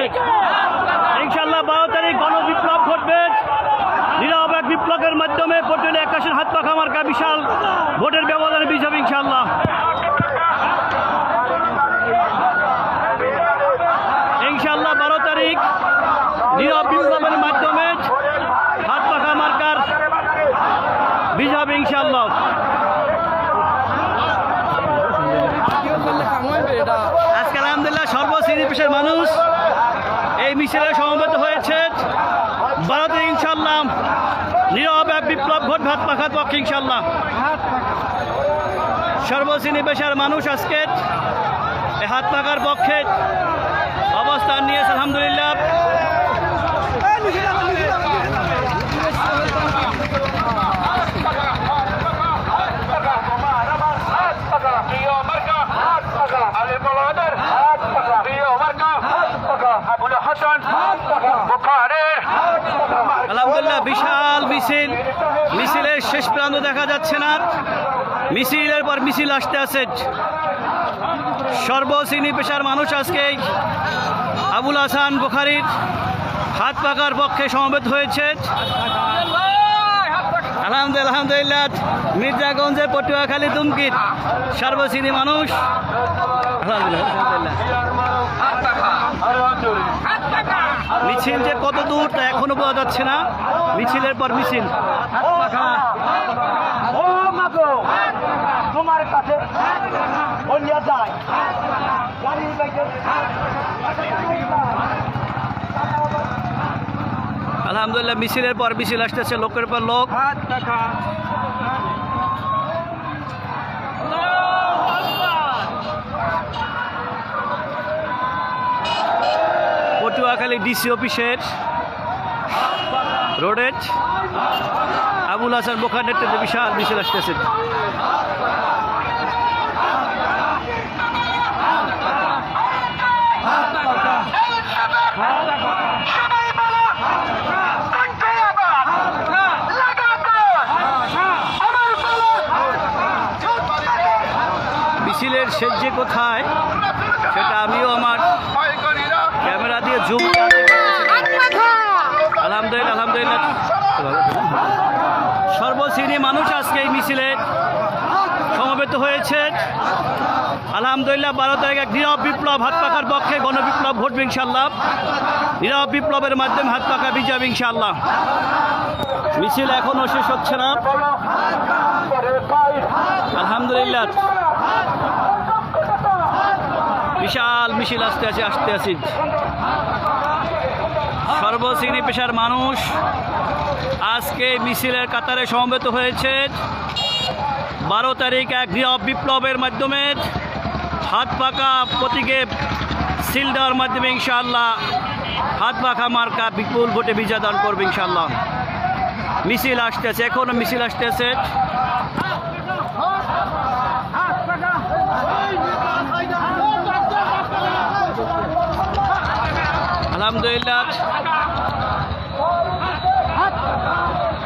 আসতেছে। ইনশাআল্লাহ 12 তারিখ গণবিপ্লব ঘটবে। নীরব এক বিপ্লবের মাধ্যমে পটুয়াখালী 81 হাত পাখা মার্কা বিশাল ভোটের ব্যবধানে বিজয় হবে ইনশাআল্লাহ। ইনশাআল্লাহ 12 তারিখ নীরব বিপ্লবের মাধ্যমে হাত পাখা মার্কার বিজয় হবে ইনশাআল্লাহ। আজকে আলহামদুলিল্লাহ সর্বশ্রেণী পেশার মানুষ এই মিছিলে সমবেত হয়েছে। 12 তারিখ ইনশাআল্লাহ নীরব এক বিপ্লব ঘটবে হাত পাখার পক্ষে ইনশাআল্লাহ। সর্বশ্রেণী পেশার মানুষ আজকে এই হাত পাখার পক্ষে অবস্থান নিয়েছে আলহামদুলিল্লাহ। আলহামদুলিল্লাহ বিশাল মিছিল, মিছিলের শেষ প্রান্ত দেখা যাচ্ছে না। মিছিলের পর মিছিল আসতে আছে। সর্বশ্রেণী পেশার মানুষ আজকে আবুল হাসান বুখারীর হাত পাখার পক্ষে সমবেত হয়েছে। আলহামদুলিল্লাহ আলহামদুলিল্লাহ মির্জাগঞ্জের পটুয়াখালী দুমকির সর্বশ্রেণী মানুষ আলহামদুলিল্লাহ। মিছিল যে কত দূর তা এখনো বোঝা যাচ্ছে না। মিছিলের পর মিছিল তোমার কাছে আলহামদুলিল্লাহ মিছিলের পর মিছিল আসতেছে, লোকের পর লোক। পটুয়াখালী ডিসি অফিসের রোডের আবুল হাসান বুখারীর নেতৃত্বে বিশাল মিছিল আসতেছে। মিছিলের শেষ যে কোথায় সেটা আমিও আমার ক্যামেরা দিয়ে জুম আলহামদুলিল্লাহ আলহামদুলিল্লাহ সর্বশ্রেণী মানুষ আজকে এই মিছিলে সমবেত হয়েছে। আলহামদুলিল্লাহ 12 তারিখ এক নীরব বিপ্লব হাত পাখার পক্ষে গণবিপ্লব ঘটবে ইনশাআল্লাহ। নীরব বিপ্লবের মাধ্যমে হাত পাখা বিজয় হবে ইনশাআল্লাহ। মিছিল এখনও শেষ হচ্ছে না। আলহামদুলিল্লাহ বিশাল মিছিল আসতে আছে। সর্বশ্রেণী পেশার মানুষ আজকে মিছিলের কাতারে সমবেত হয়েছে। 12 তারিখ এক নীরব বিপ্লবের মাধ্যমে হাত পাখা প্রতীকে সিল দেওয়ার মাধ্যমে ইনশাআল্লাহ হাত পাখা মার্কা বিপুল ভোটে বিজয় দান করবে ইনশাআল্লাহ। মিছিল আসতেছে, এখনো মিছিল আসতেছে। আলহামদুলিল্লাহ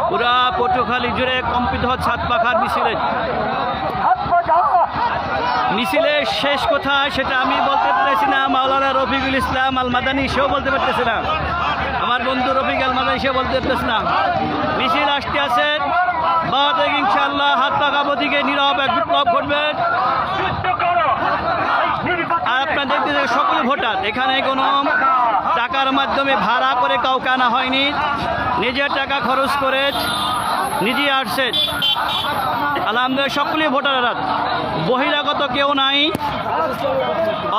পুরা পটুয়াখালী জুড়ে কম্পিত হচ্ছে হাত পাখার মিছিলের শেষ কোথায় সেটা আমি বলতে পারছি না। মাওলানা রফিকুল ইসলাম আল মাদানী সেও বলতে পারতেছে না। আমার বন্ধু রফিক আল মাদানী সেও বলতে পারতেছে না। মিছিল আসতে আছে 12 তারিখ ইনশাআল্লাহ হাত পাখা প্রতীকে নীরব এক বিপ্লব ঘটবে। আর আপনারা দেখতেছেন সকল ভোটার, এখানে কোনো টাকার মাধ্যমে ভাড়া করে কাউকে আনা হয়নি, নিজের টাকা খরচ করে নিজে আসছে। আলহামদুলিল্লাহ সকলেই ভোটাররা, বহিরাগত কেউ নাই,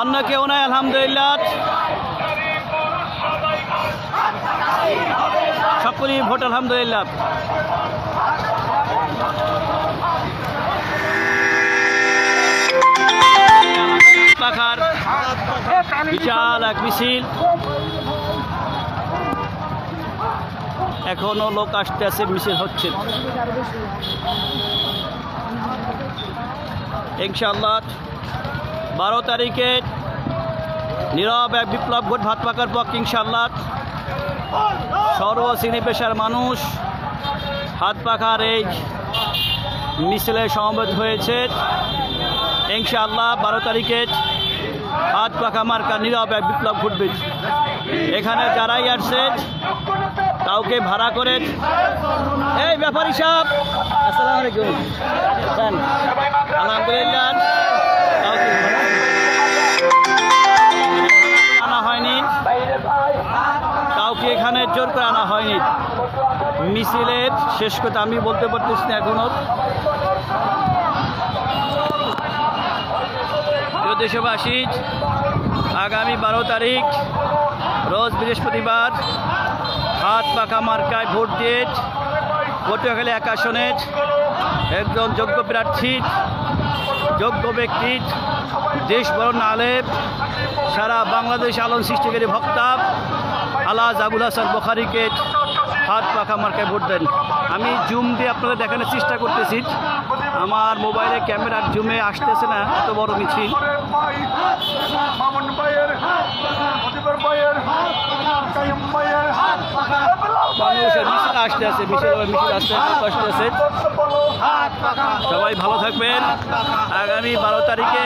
অন্য কেউ নাই। আলহামদুলিল্লাহ সকলেই ভোট আলহামদুলিল্লাহ। পাখার বিশাল এক মিছিল, এখনো লোক আসতে আছে, মিছিল হচ্ছে ইনশাআল্লাহ। 12 তারিখে নীরব এক বিপ্লব ঘট ভাত পাকার পক্ষে ইনশাআল্লাহ। সর্বশ্রেণী পেশার মানুষ হাত পাখার এই মিছিলে সমবেত হয়েছে ইনশাআল্লাহ। 12 তারিখে হাত পাখা মার্কা নীরব এক বিপ্লব ঘটবে। এখানে যারাই আসছে কাউকে ভাড়া করে এই ব্যাপারী সাহেব আসসালামু আলাইকুম আলহামদুলিল্লাহ কাউকে আনা হয়নি কাউকে এখানে জোর করে আনা হয়নি মিছিলের শেষ কথা আমি বলতে পারতেছি না এখনো প্রিয় দেশবাসী আগামী 12 তারিখ রোজ বৃহস্পতিবার হাত পাখা মার্কায় ভোট দিয়ে পটুয়াখালী 1 আসনে একজন যোগ্য প্রার্থী যোগ্য ব্যক্তি দেশ বরণ আলেম সারা বাংলাদেশ আলোড়ন সৃষ্টিকারী বক্তা আলহাজ আবুল হাসান বুখারীকে হাত পাখা মার্কায় ভোট দেন। আমি জুম দিয়ে আপনাদের দেখানোর চেষ্টা করতেছি, আমার মোবাইলে ক্যামেরার জুমে আসতেছে না, এত বড় মিছিল। মানুষের মিছিল আসতে আছে, মিছিল আসতে আছে। সবাই ভালো থাকবেন। আগামী 12 তারিখে